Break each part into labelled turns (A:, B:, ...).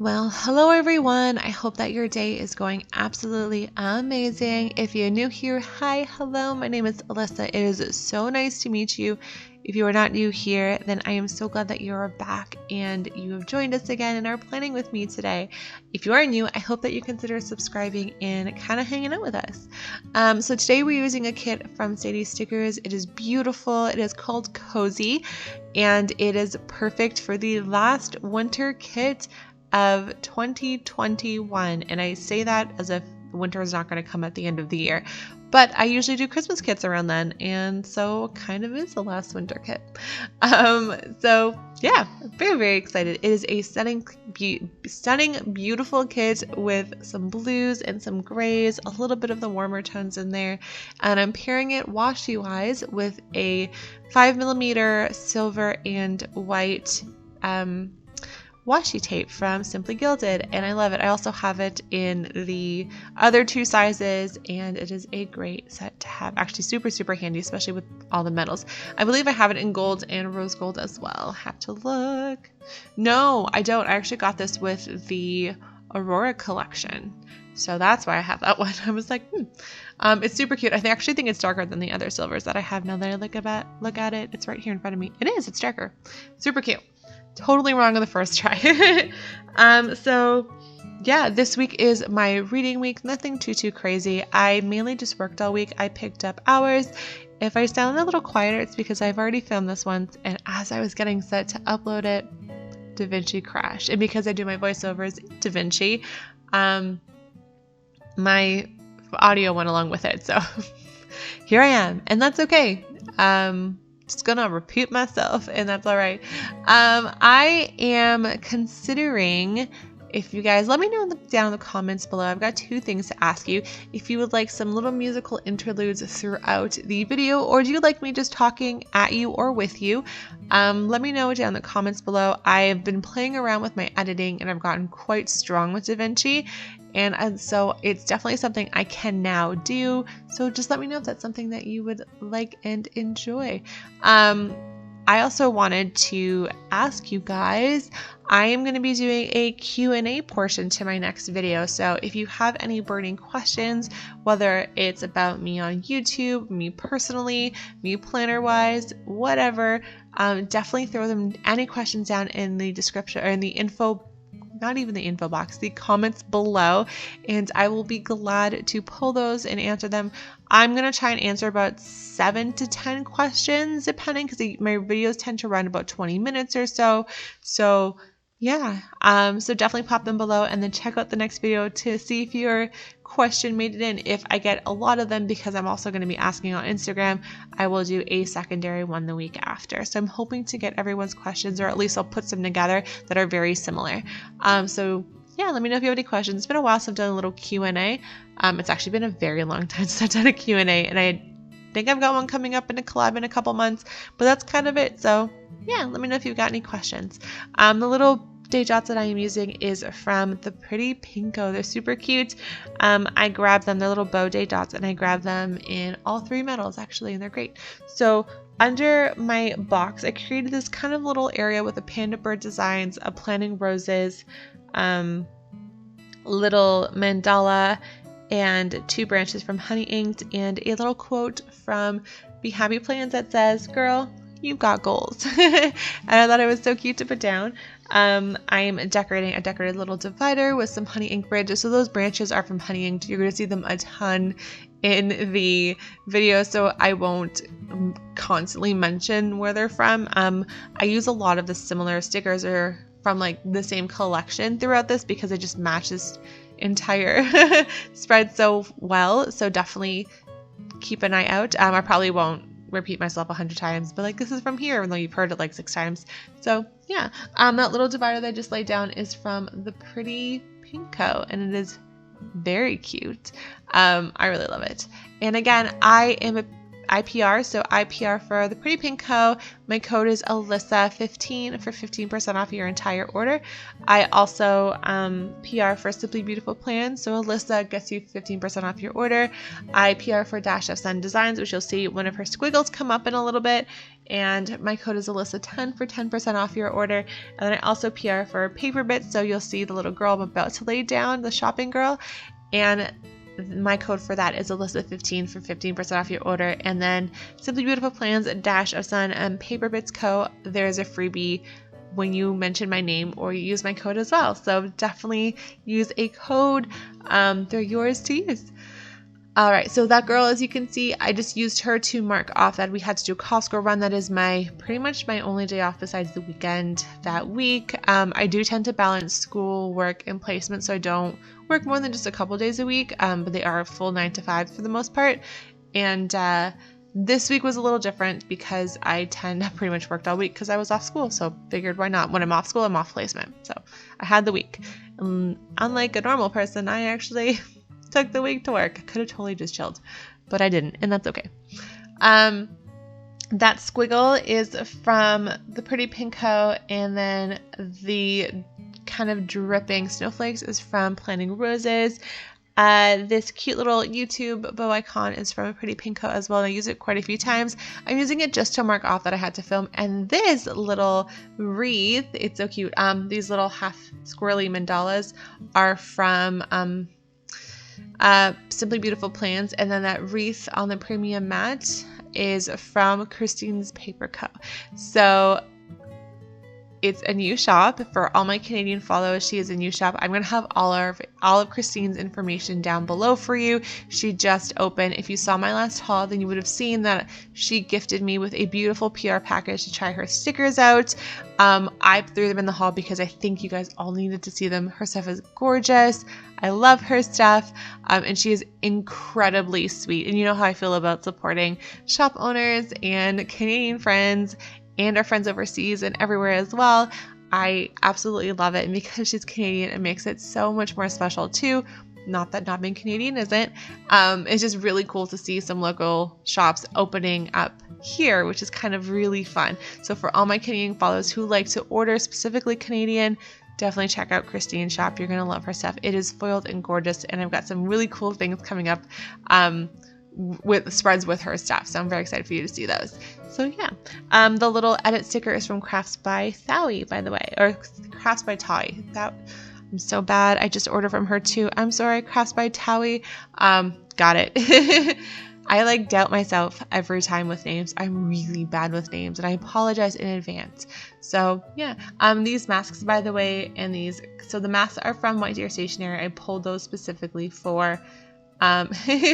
A: Well, hello everyone. I hope that your day is going absolutely amazing. If you're new here, hi, hello. My name is Alyssa. It is so nice to meet you. If you are not new here, then I am so glad that you are back and you have joined us again and are planning with me today. If you are new, I hope that you consider subscribing and kind of hanging out with us. So today we're using a kit from Sadie Stickers. It is beautiful. It is called Cozy, and it is perfect for the last winter kit of 2021, and I say that as if winter is not going to come at the end of the year, but I usually do Christmas kits around then, and so kind of is the last winter kit. So yeah, very excited. It is a stunning, beautiful kit with some blues and some grays, a little bit of the warmer tones in there, and I'm pairing it washi wise with a 5mm silver and white washi tape from Simply Gilded, and I love it. I also have it in the other two sizes, and it is a great set to have. Actually super handy, especially with all the metals. I believe I have it in gold and rose gold as well. Have to look. No, I don't. I actually got this with the Aurora collection, so that's why I have that one. I was like, it's super cute. I actually think it's darker than the other silvers that I have now that I look at it. It's right here in front of me. It is. It's darker. Super cute. Totally wrong on the first try. So yeah, this week is my reading week. Nothing too crazy. I mainly just worked all week. I picked up hours. If I sound a little quieter, it's because I've already filmed this once, and as I was getting set to upload it, DaVinci crashed. And because I do my voiceovers in DaVinci, my audio went along with it. So here I am, and that's okay. Just gonna repeat myself, and that's all right. I am considering, if you guys let me know down in the comments below, I've got two things to ask you. If you would like some little musical interludes throughout the video, or do you like me just talking at you or with you? Let me know down in the comments below. I've been playing around with my editing, and I've gotten quite strong with DaVinci, and so it's definitely something I can now do. So just let me know if that's something that you would like and enjoy. I also wanted to ask you guys, I am going to be doing a Q&A portion to my next video. So if you have any burning questions, whether it's about me on YouTube, me personally, me planner-wise, whatever, definitely throw them, any questions, down in the description or in the info, not even the info box, the comments below, and I will be glad to pull those and answer them. I'm going to try and answer about 7 to 10 questions, depending, because my videos tend to run about 20 minutes or so. So yeah, so definitely pop them below, and then check out the next video to see if your question made it in. If I get a lot of them, because I'm also going to be asking on Instagram, I will do a secondary one the week after. So I'm hoping to get everyone's questions, or at least I'll put some together that are very similar. So yeah, let me know if you have any questions. It's been a while since I've done a little Q&A. It's actually been a very long time since I've done a Q&A, and I think I've got one coming up in a collab in a couple months, but that's kind of it. So yeah, let me know if you've got any questions. The little day dots that I am using is from the Pretty Pinko. They're super cute. I grabbed them, they're little bow day dots, and I grabbed them in all 3 metals actually, and they're great. So under my box, I created this kind of little area with a panda bird designs, a planting roses, little mandala, and 2 branches from Honey Inked, and a little quote from Be Happy Plans that says, "Girl, you've got goals." And I thought it was so cute to put down. I'm decorating a decorated little divider with some Honey Ink branches. So those branches are from Honey Inked. You're going to see them a ton in the video, so I won't constantly mention where they're from. I use a lot of the similar stickers or from like the same collection throughout this, because it just matches entire spread so well. So definitely keep an eye out. I probably won't repeat myself 100 times, but like, this is from here, even though you've heard it like 6 times. So yeah, that little divider that I just laid down is from the Pretty Pinko, and it is very cute. I really love it. And again, I am IPR, so IPR for the Pretty Pink Co. My code is Alyssa15 for 15% off your entire order. I also PR for Simply Beautiful Plans, so Alyssa gets you 15% off your order. I PR for Dash of Sun Designs, which you'll see one of her squiggles come up in a little bit, and my code is Alyssa10 for 10% off your order. And then I also PR for Paper Bits, so you'll see the little girl I'm about to lay down, the shopping girl, and my code for that is Alyssa15 for 15% off your order. And then Simply Beautiful Plans, Dash of Sun, and Paper Bits Co. There's a freebie when you mention my name or you use my code as well. So definitely use a code. They're yours to use. All right, so that girl, as you can see, I just used her to mark off that we had to do a Costco run. That is pretty much my only day off besides the weekend that week. I do tend to balance school, work, and placement, so I don't work more than just a couple days a week, but they are full 9 to 5 for the most part. And this week was a little different because I tend to pretty much worked all week because I was off school, so figured why not? When I'm off school, I'm off placement. So I had the week. Unlike a normal person, I actually took the week to work. I could have totally just chilled, but I didn't, and that's okay. That squiggle is from the Pretty Pink Co, and then the kind of dripping snowflakes is from Planting Roses. This cute little YouTube bow icon is from a Pretty Pink Co as well, and I use it quite a few times. I'm using it just to mark off that I had to film. And this little wreath, it's so cute. These little half squirrely mandalas are from Simply Beautiful Plans, and then that wreath on the premium mat is from Christine's Paper Co. So it's a new shop for all my Canadian followers. She is a new shop. I'm going to have all of Christine's information down below for you. She just opened. If you saw my last haul, then you would have seen that she gifted me with a beautiful PR package to try her stickers out. I threw them in the haul because I think you guys all needed to see them. Her stuff is gorgeous. I love her stuff, and she is incredibly sweet. And you know how I feel about supporting shop owners and Canadian friends and our friends overseas and everywhere as well. I absolutely love it. And because she's Canadian, it makes it so much more special too. Not that not being Canadian isn't. It's just really cool to see some local shops opening up here, which is kind of really fun. So for all my Canadian followers who like to order specifically Canadian, definitely check out Christine's shop. You're going to love her stuff. It is foiled and gorgeous, and I've got some really cool things coming up with spreads with her stuff. So I'm very excited for you to see those. So yeah, the little edit sticker is from Crafts by Thaui, by the way, or Crafts by Taui. I'm so bad. I just ordered from her too. I'm sorry, Crafts by Taui. Got it. I doubt myself every time with names. I'm really bad with names, and I apologize in advance. So yeah, these masks, by the way, and so the masks are from White Deer Stationery. I pulled those specifically for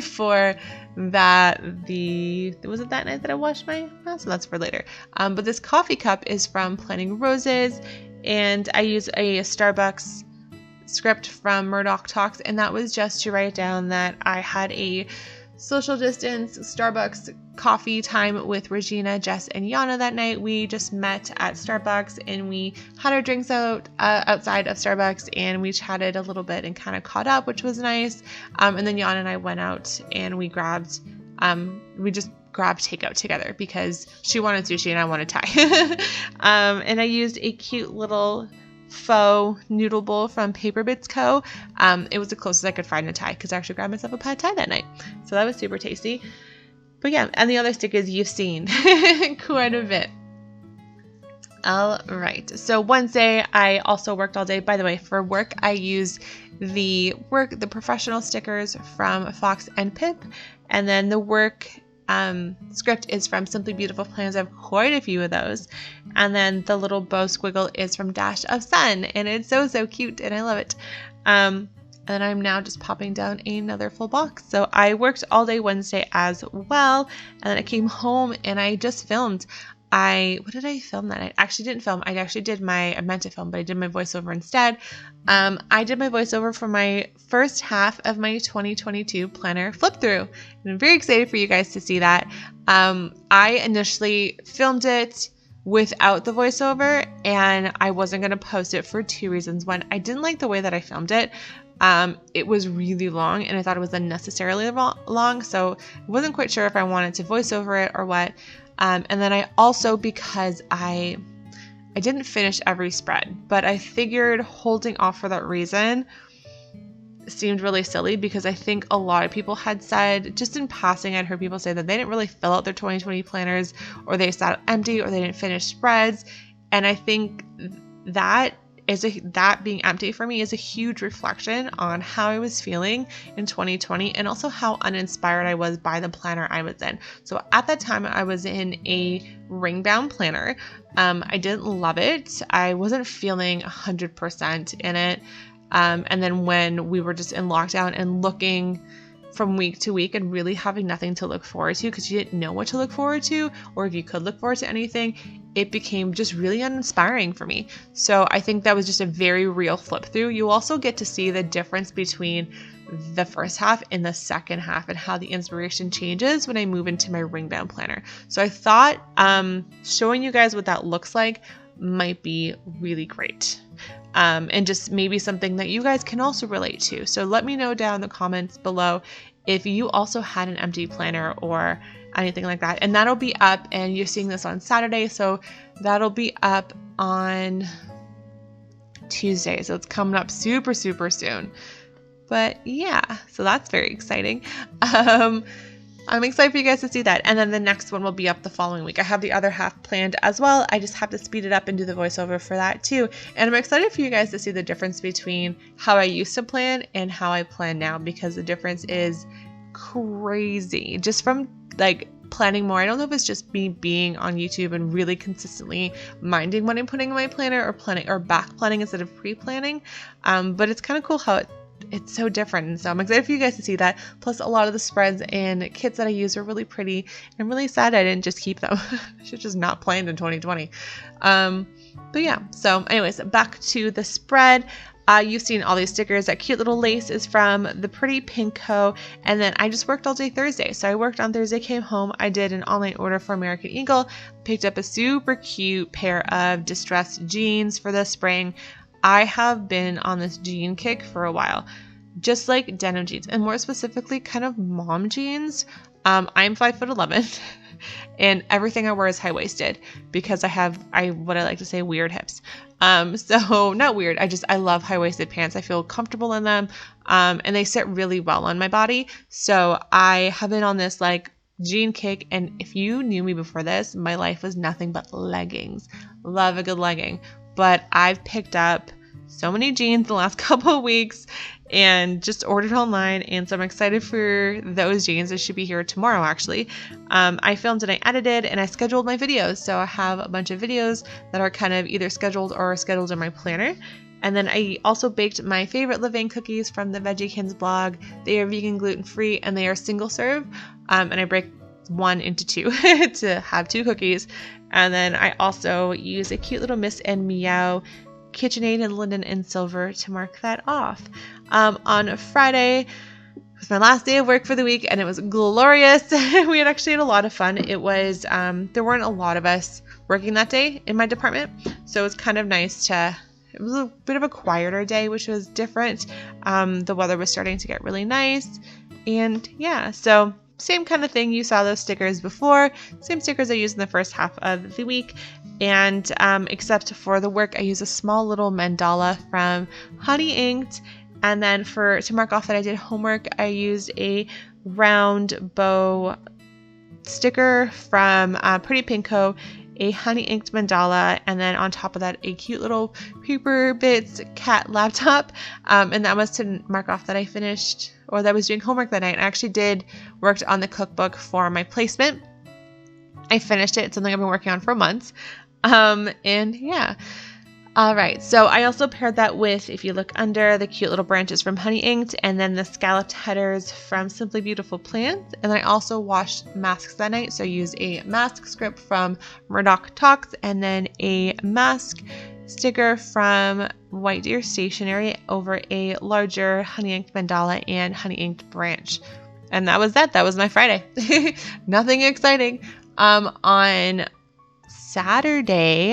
A: for that was it that night that I washed my mask? So that's for later. But this coffee cup is from Planting Roses, and I use a Starbucks script from Murdoch Talks, and that was just to write down that I had a social distance Starbucks coffee time with Regina, Jess, and Yana that night. We just met at Starbucks and we had our drinks outside of Starbucks, and we chatted a little bit and kind of caught up, which was nice. And then Yana and I went out and we just grabbed takeout together because she wanted sushi and I wanted Thai. And I used a cute little faux noodle bowl from Paper Bits Co. It was the closest I could find to Thai because I actually grabbed myself a pad Thai that night. So that was super tasty. But yeah, and the other stickers you've seen quite a bit. All right. So Wednesday, I also worked all day. By the way, for work, I used the professional stickers from Fox and Pip. And then the work script is from Simply Beautiful Plans. I have quite a few of those. And then the little bow squiggle is from Dash of Sun, and it's so cute, and I love it. And I'm now just popping down another full box. So I worked all day Wednesday as well, and then I came home and I just filmed. What did I film that night? I actually didn't film. I meant to film, but I did my voiceover instead. I did my voiceover for my first half of my 2022 planner flip through. And I'm very excited for you guys to see that. I initially filmed it without the voiceover, and I wasn't going to post it for 2 reasons. One, I didn't like the way that I filmed it. It was really long and I thought it was unnecessarily long, so I wasn't quite sure if I wanted to voice over it or what. And then I also, because I didn't finish every spread, but I figured holding off for that reason seemed really silly, because I think a lot of people had said, just in passing, I'd heard people say that they didn't really fill out their 2020 planners, or they sat empty, or they didn't finish spreads. And I think that being empty for me is a huge reflection on how I was feeling in 2020, and also how uninspired I was by the planner I was in. So at that time, I was in a ring-bound planner. I didn't love it. I wasn't feeling 100% in it. And then when we were just in lockdown and looking from week to week and really having nothing to look forward to, because you didn't know what to look forward to, or if you could look forward to anything, it became just really uninspiring for me. So I think that was just a very real flip through. You also get to see the difference between the first half and the second half, and how the inspiration changes when I move into my ring bound planner. So I thought showing you guys what that looks like might be really great. And just maybe something that you guys can also relate to. So let me know down in the comments below if you also had an empty planner or anything like that. And that'll be up, and you're seeing this on Saturday, so that'll be up on Tuesday. So it's coming up super, super soon. But yeah, so that's very exciting. I'm excited for you guys to see that. And then the next one will be up the following week. I have the other half planned as well. I just have to speed it up and do the voiceover for that too. And I'm excited for you guys to see the difference between how I used to plan and how I plan now, because the difference is crazy. Just from like planning more. I don't know if it's just me being on YouTube and really consistently minding what I'm putting in my planner, or planning or back planning instead of pre-planning. But it's kind of cool how it's so different. And so I'm excited for you guys to see that. Plus, a lot of the spreads and kits that I use are really pretty. I'm really sad I didn't just keep them. I should just not planned in 2020. But yeah, so anyways, back to the spread. You've seen all these stickers. That cute little lace is from the Pretty Pink Co. And then I just worked all day Thursday. So I worked on Thursday, came home. I did an online order for American Eagle, picked up a super cute pair of distressed jeans for the spring. I have been on this jean kick for a while, just like denim jeans, and more specifically kind of mom jeans. I'm 5'11", and everything I wear is high-waisted, because I have what I like to say, weird hips. So not weird. I love high-waisted pants. I feel comfortable in them, and they sit really well on my body. So I have been on this like jean kick, and if you knew me before this, my life was nothing but leggings. Love a good legging. But I've picked up so many jeans the last couple of weeks and just ordered online. And so I'm excited for those jeans. They should be here tomorrow, actually. I filmed and I edited and I scheduled my videos. So I have a bunch of videos that are kind of either scheduled or scheduled in my planner. And then I also baked my favorite living cookies from the Veggiekins blog. They are vegan, gluten-free, and they are single serve. And I break one into two to have 2 cookies. And then I also use a cute little Miss and Meow KitchenAid in linen and silver to mark that off. On Friday was my last day of work for the week, and it was glorious. We had actually had a lot of fun. It was there weren't a lot of us working that day in my department, so it was kind of nice to. It was a bit of a quieter day, which was different. The weather was starting to get really nice, and yeah, so. Same kind of thing. You saw those stickers before. Same stickers I used in the first half of the week. And except for the work, I used a small little mandala from Honey Inked. And then to mark off that I did homework, I used a round bow sticker from Pretty Pink Co., a Honey Inked mandala, and then on top of that, a cute little Paper Bits cat laptop. And that was to mark off that I finished, or that I was doing homework that night. I actually worked on the cookbook for my placement. I finished it. It's something I've been working on for months. And yeah. All right, so I also paired that with, if you look under, the cute little branches from Honey Inked, and then the scalloped headers from Simply Beautiful Plants. And I also washed masks that night, so I used a mask script from Murdoch Talks, and then a mask sticker from White Deer Stationery over a larger Honey Inked mandala and Honey Inked branch. And that was that. That was my Friday. Nothing exciting. On Saturday,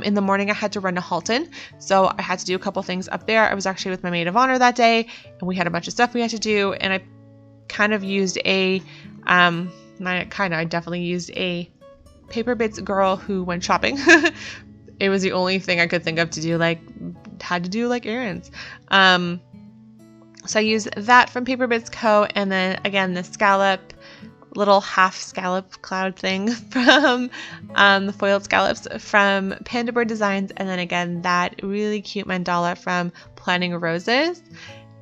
A: in the morning, I had to run to Halton. So I had to do a couple things up there. I was actually with my maid of honor that day, and we had a bunch of stuff we had to do. And I kind of used I definitely used a Paper Bits girl who went shopping. It was the only thing I could think of to do, had to do errands. So I used that from Paper Bits Co. And then again, the little half scallop cloud thing from the foiled scallops from Panda Bird Designs. And then again, that really cute mandala from Planning Roses.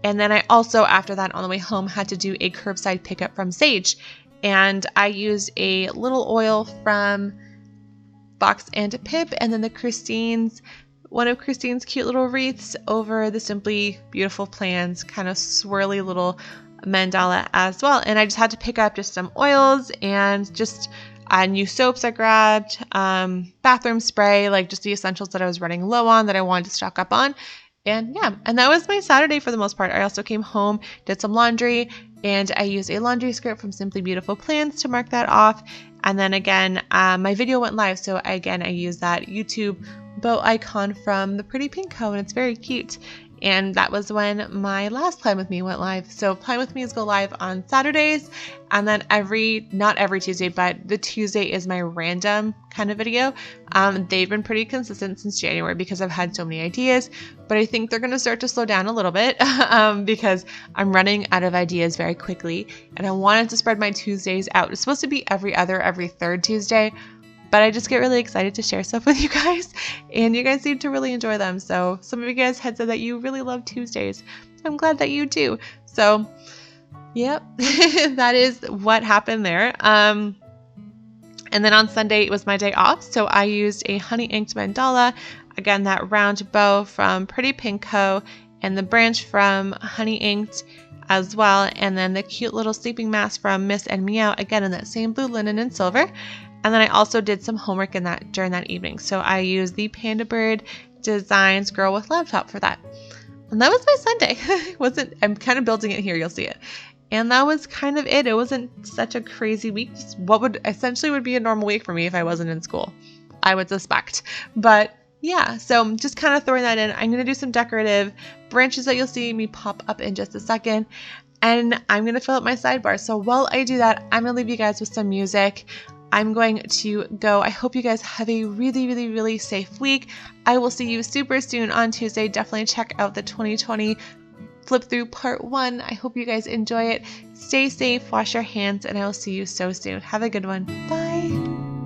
A: And then I also, after that, on the way home, had to do a curbside pickup from Sage. And I used a little oil from Box and Pip, and then one of Christine's cute little wreaths over the Simply Beautiful Plans kind of swirly little mandala as well. And I just had to pick up just some oils and just new soaps I grabbed, bathroom spray, just the essentials that I was running low on that I wanted to stock up on. And yeah, and that was my Saturday for the most part. I also came home, did some laundry, and I used a laundry skirt from Simply Beautiful Plans to mark that off. And then again, my video went live, so I used that YouTube bow icon from the Pretty Pink Co, and it's very cute. And that was when my last Plan With Me went live. So Plan With Me's go live on Saturdays, and then not every Tuesday, but the Tuesday is my random kind of video. They've been pretty consistent since January because I've had so many ideas, but I think they're going to start to slow down a little bit because I'm running out of ideas very quickly, and I wanted to spread my Tuesdays out. It's supposed to be every third Tuesday, but I just get really excited to share stuff with you guys, and you guys seem to really enjoy them. So some of you guys had said that you really love Tuesdays. I'm glad that you do. So, yep, that is what happened there. And then on Sunday, it was my day off, so I used a honey inked mandala, again, that round bow from Pretty Pink Co, and the branch from Honey Inked as well, and then the cute little sleeping mask from Miss and Meow, again in that same blue linen and silver. And then I also did some homework during that evening. So I used the Panda Bird Designs Girl with Laptop for that. And that was my Sunday. I'm kind of building it here, you'll see it. And that was kind of it. It wasn't such a crazy week. Just what would essentially be a normal week for me if I wasn't in school, I would suspect. But yeah, so I'm just kind of throwing that in. I'm going to do some decorative branches that you'll see me pop up in just a second. And I'm going to fill up my sidebar. So while I do that, I'm going to leave you guys with some music. I'm going to go. I hope you guys have a really, really, really safe week. I will see you super soon on Tuesday. Definitely check out the 2020 Flip Through Part 1. I hope you guys enjoy it. Stay safe, wash your hands, and I will see you so soon. Have a good one. Bye.